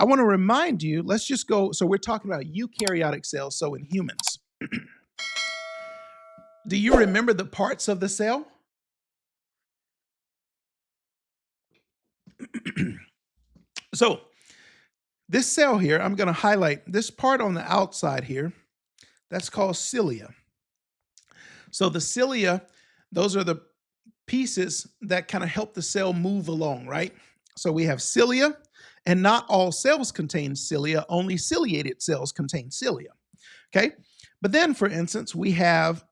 I want to remind you, let's just go. So we're talking about eukaryotic cells, so in humans. Do you remember the parts of the cell? So this cell here, I'm going to highlight this part on the outside here. That's called cilia. So the cilia, those are the pieces that kind of help the cell move along, right? So we have cilia, and not all cells contain cilia, only ciliated cells contain cilia, okay? But then, for instance, we have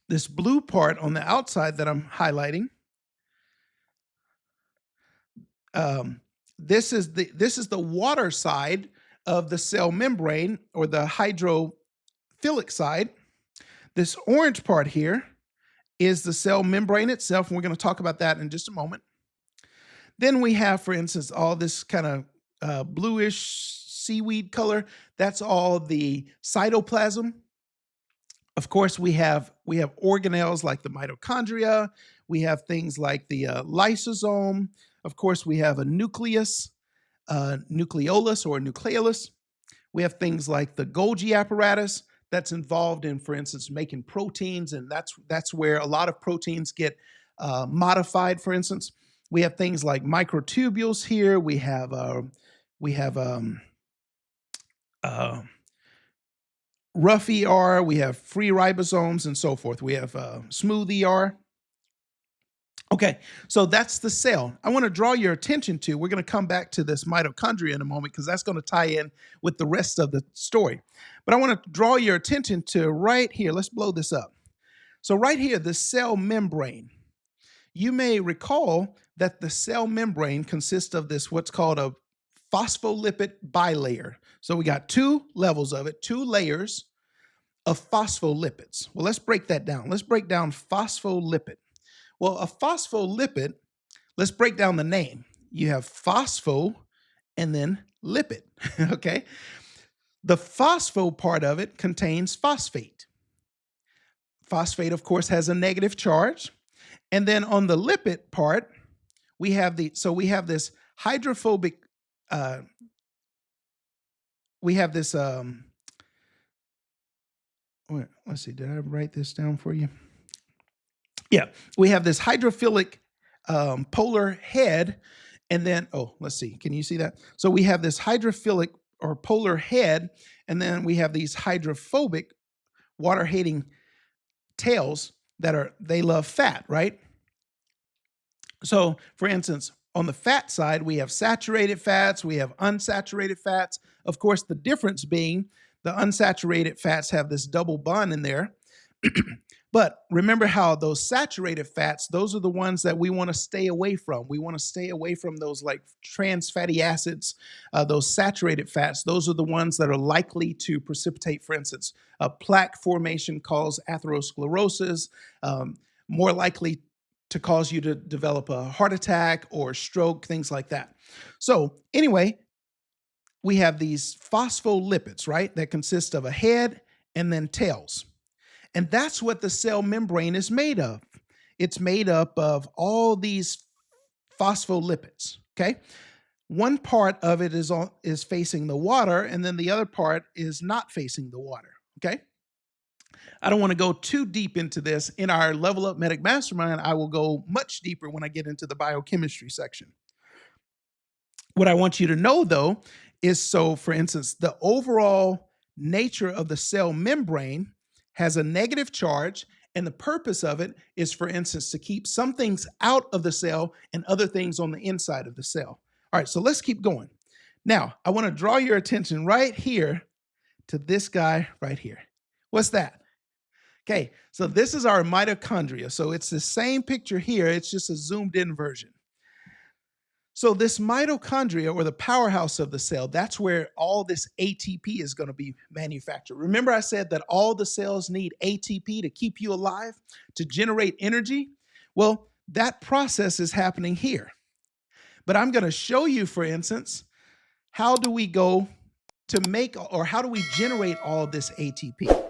this blue part on the outside that I'm highlighting. This is the water side of the cell membrane, or the hydrophilic side. This orange part here is the cell membrane itself, and we're going to talk about that in just a moment. Then we have, for instance, all this kind of bluish seaweed color. That's all the cytoplasm. Of course, we have organelles like the mitochondria. We have things like the lysosome. Of course, we have a nucleus, nucleolus or nucleolus. We have things like the Golgi apparatus that's involved in, for instance, making proteins, and that's where a lot of proteins get modified. For instance, we have things like microtubules here. We have rough ER. We have free ribosomes and so forth. We have smooth ER. Okay, so that's the cell. I want to draw your attention to, we're going to come back to this mitochondria in a moment because that's going to tie in with the rest of the story. But I want to draw your attention to right here. Let's blow this up. So right here, the cell membrane. You may recall that the cell membrane consists of this, what's called a phospholipid bilayer. So we got two levels of it, two layers of phospholipids. Well, let's break that down. Let's break down phospholipid. Well, a phospholipid, let's break down the name. You have phospho and then lipid, okay? The phospho part of it contains phosphate. Phosphate, of course, has a negative charge. And then on the lipid part, we have this hydrophobic, let's see, did I write this down for you? Yeah, we have this hydrophilic polar head, and then, let's see, can you see that? So we have this hydrophilic or polar head, and then we have these hydrophobic, water-hating tails they love fat, right? So, for instance, on the fat side, we have saturated fats, we have unsaturated fats. Of course, the difference being the unsaturated fats have this double bond in there. But remember how those saturated fats, those are the ones that we want to stay away from. We want to stay away from those like trans fatty acids, those saturated fats. Those are the ones that are likely to precipitate, for instance, a plaque formation cause atherosclerosis, more likely to cause you to develop a heart attack or stroke, things like that. So anyway, we have these phospholipids, right, that consist of a head and then tails. And that's what the cell membrane is made of. It's made up of all these phospholipids, okay? One part of it is facing the water, and then the other part is not facing the water, okay? I don't want to go too deep into this. In our Level Up Medicl Mastermind, I will go much deeper when I get into the biochemistry section. What I want you to know, though, is so, for instance, the overall nature of the cell membrane has a negative charge, and the purpose of it is, for instance, to keep some things out of the cell and other things on the inside of the cell. All right, so let's keep going. Now, I want to draw your attention right here to this guy right here. What's that? Okay, so this is our mitochondria. So it's the same picture here, it's just a zoomed in version. So this mitochondria, or the powerhouse of the cell, that's where all this ATP is going to be manufactured. Remember I said that all the cells need ATP to keep you alive, to generate energy? Well, that process is happening here. But I'm going to show you, for instance, how do we go to make, or how do we generate all of this ATP?